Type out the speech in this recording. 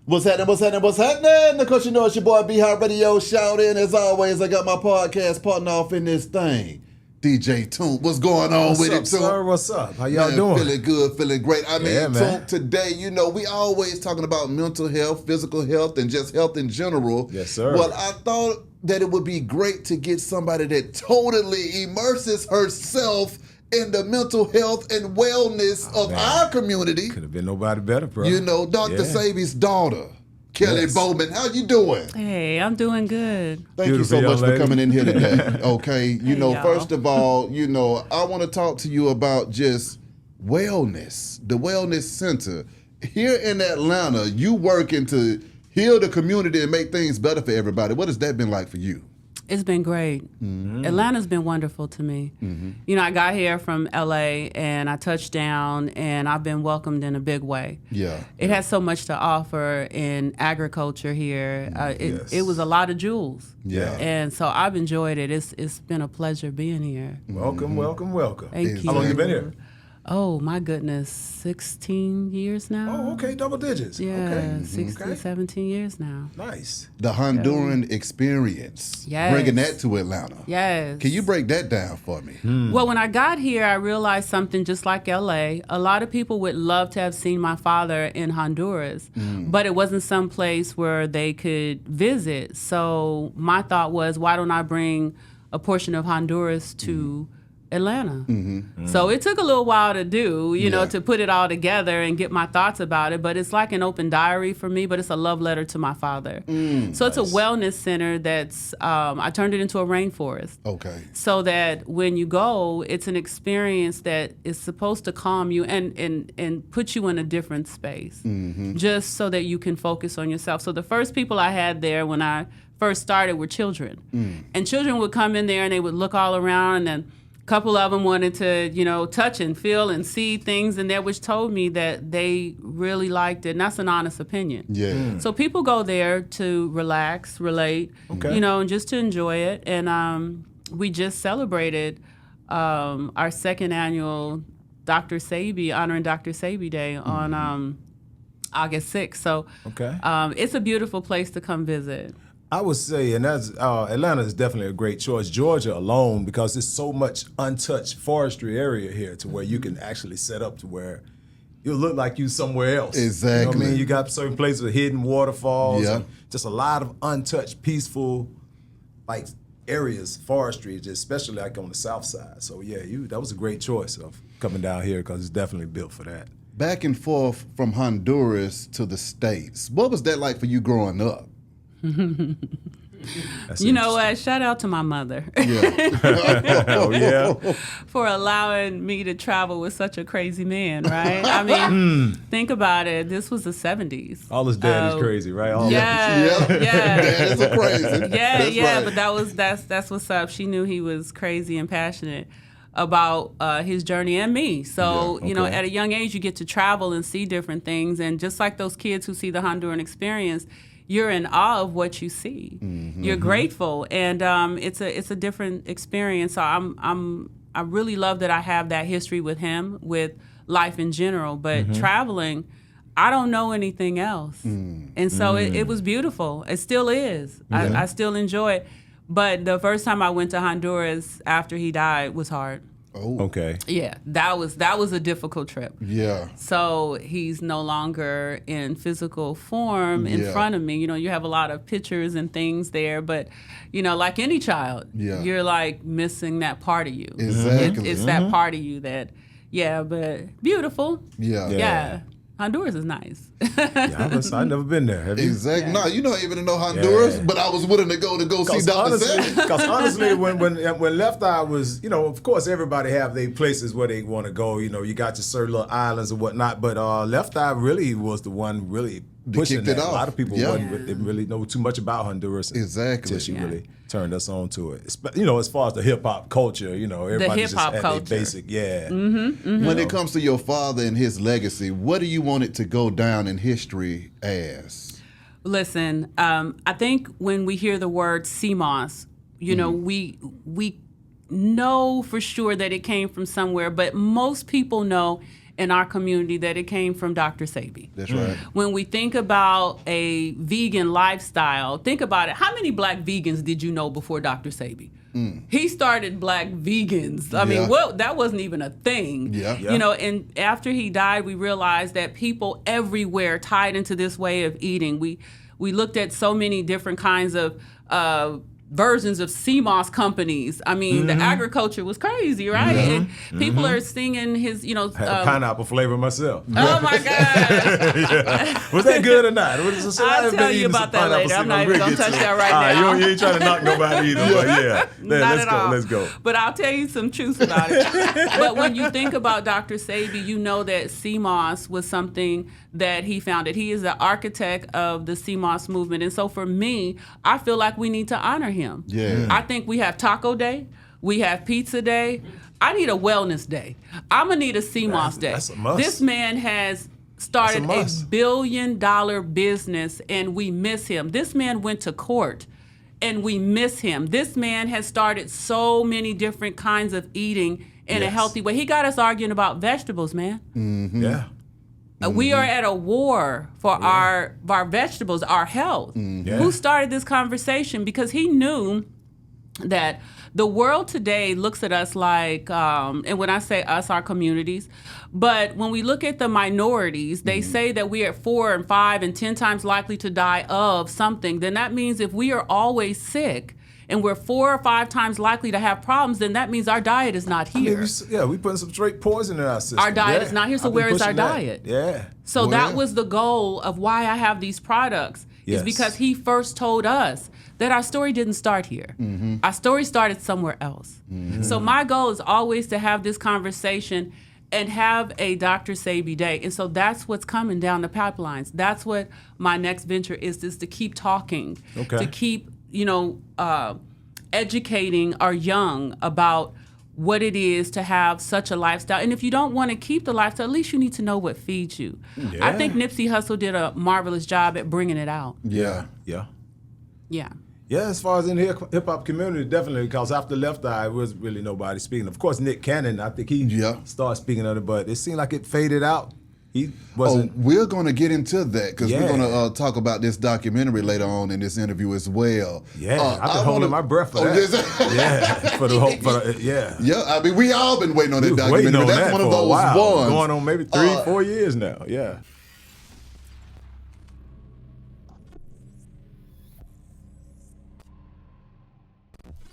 What's happening? What's happening? What's happening? Of course, you know it's your boy B Hot Radio. Shout in as always. I got my podcast partner off in this thing, DJ Toon. What's going on with it, Toon? Sir, what's up? How y'all doing? Feeling good, feeling great. I mean, man. Toon, today, you know, we always talking about mental health, physical health, and just health in general. Yes, sir. Well, I thought that it would be great to get somebody that totally immerses herself in the mental health and wellness of our community. Could have been nobody better, bro. You know, Dr. Sebi's daughter, Kellie Bowman. How you doing? Hey, I'm doing good. Thank you so much for coming in here today. Okay, you know, y'all. first of all, you know, I want to talk to you about just wellness, the Wellness Center. Here in Atlanta, you working to heal the community and make things better for everybody. What has that been like for you? It's been great. Atlanta's been wonderful to me. You know, I got here from LA and I touched down and I've been welcomed in a big way. Yeah. It has so much to offer in agriculture here. It was a lot of jewels. Yeah. And so I've enjoyed it. It's been a pleasure being here. Welcome, welcome, welcome. Thank you. How long you been here? Oh, my goodness, 16 years now. Oh, okay, double digits. Yeah, Okay. 16, 17 years now. Nice. The Honduran experience. Yes. Bringing that to Atlanta. Yes. Can you break that down for me? Well, when I got here, I realized something just like LA. A lot of people would love to have seen my father in Honduras, but it wasn't some place where they could visit. So my thought was, why don't I bring a portion of Honduras to Atlanta? So it took a little while to do, you know, to put it all together and get my thoughts about it. But it's like an open diary for me, but it's a love letter to my father. So it's a wellness center that's, I turned it into a rainforest. Okay. So that when you go, it's an experience that is supposed to calm you and put you in a different space, just so that you can focus on yourself. So the first people I had there when I first started were children. And children would come in there and they would look all around, and then a couple of them wanted to, you know, touch and feel and see things in there, which told me that they really liked it. And that's an honest opinion. Yeah. So people go there to relax, relate, you know, and just to enjoy it. And we just celebrated our second annual Dr. Sebi, honoring Dr. Sebi Day on August 6th. So it's a beautiful place to come visit. I would say, and that's Atlanta is definitely a great choice. Georgia alone, because there's so much untouched forestry area here to where you can actually set up to where you'll look like you somewhere else. Exactly. You know what I mean? You got certain places with hidden waterfalls. Yeah. And just a lot of untouched, peaceful, like areas, forestry, just especially like on the south side. So yeah, that was a great choice of coming down here because it's definitely built for that. Back and forth from Honduras to the States. What was that like for you growing up? You know what? Shout out to my mother Oh, yeah. for allowing me to travel with such a crazy man, right? I mean, think about it. This was the 70s. All his dad is crazy, right? Yeah. That is a crazy. Yeah, That's right. but that's what's up. She knew he was crazy and passionate about his journey and me. So, you know, at a young age, you get to travel and see different things. And just like those kids who see the Honduran experience, you're in awe of what you see. You're grateful, and it's a different experience. So I really love that I have that history with him, with life in general. But traveling, I don't know anything else, and so it was beautiful. It still is. I still enjoy it. But the first time I went to Honduras after he died was hard. Oh. Okay. Yeah, that was a difficult trip. Yeah. So he's no longer in physical form in front of me. You know, you have a lot of pictures and things there, but, you know, like any child, you're like missing that part of you. Exactly. It's that part of you that, but beautiful. Yeah. Honduras is nice. I've never been there. Have you? Exactly. No, you don't even know Honduras, but I was willing to go see Dr. Sebi. Because honestly, when Left Eye was, you know, of course everybody have their places where they want to go. You know, you got your certain little islands and whatnot, but Left Eye really was the one really pushing that. A lot of people didn't really know too much about Honduras. Exactly. Until she really turned us on to it. You know, as far as the hip hop culture, you know, everybody's just at their basic, When it comes to your father and his legacy, what do you want it to go down in history as? Listen, I think when we hear the word CMOS, you know, we know for sure that it came from somewhere, but most people know in our community that it came from Dr. Sebi. That's right. When we think about a vegan lifestyle, think about it. How many black vegans did you know before Dr. Sebi? He started black vegans. I mean, well, that wasn't even a thing. You know, and after he died, we realized that people everywhere tied into this way of eating. We looked at so many different kinds of versions of CMOS companies. I mean, the agriculture was crazy, right? And people are singing his, you know. Had pineapple flavor myself. Oh my God. Was that good or not? I'll tell you about that later. I'm not even going to touch that right now. You ain't trying to knock nobody either, but yeah. Let's go. But I'll tell you some truth about it. But when you think about Dr. Sebi, you know that CMOS was something that he founded. He is the architect of the CMOS movement. And so for me, I feel like we need to honor him. I think we have Taco Day. We have Pizza Day. I need a wellness day. I'm going to need a CMOS day. That's a must. This man has started a $1 billion business, and we miss him. This man went to court, and we miss him. This man has started so many different kinds of eating in a healthy way. He got us arguing about vegetables, man. We are at a war for our vegetables, our health. Who started this conversation? Because he knew that the world today looks at us like, and when I say us, our communities, but when we look at the minorities, they say that we are 4 and 5 and 10 times likely to die of something. Then that means if we are always sick, and we're 4 or 5 times likely to have problems, then that means our diet is not here. We putting some straight poison in our system. Our diet is not here, so where is our diet? So that was the goal of why I have these products, is because he first told us that our story didn't start here. Our story started somewhere else. So my goal is always to have this conversation and have a Dr. Sebi day. And so that's what's coming down the pipelines. That's what my next venture is to keep talking, to keep educating our young about what it is to have such a lifestyle. And if you don't want to keep the lifestyle, at least you need to know what feeds you. I think Nipsey Hussle did a marvelous job at bringing it out. Yeah, as far as in the hip-hop community, definitely, because after Left Eye, there was really nobody speaking. Of course, Nick Cannon, I think he started speaking of it, but it seemed like it faded out. He wasn't. We're going to get into that because we're going to talk about this documentary later on in this interview as well. I've been holding my breath for that. For the whole, I mean, we all been waiting on that documentary. That's one of those ones. Going on maybe 3-4 years now.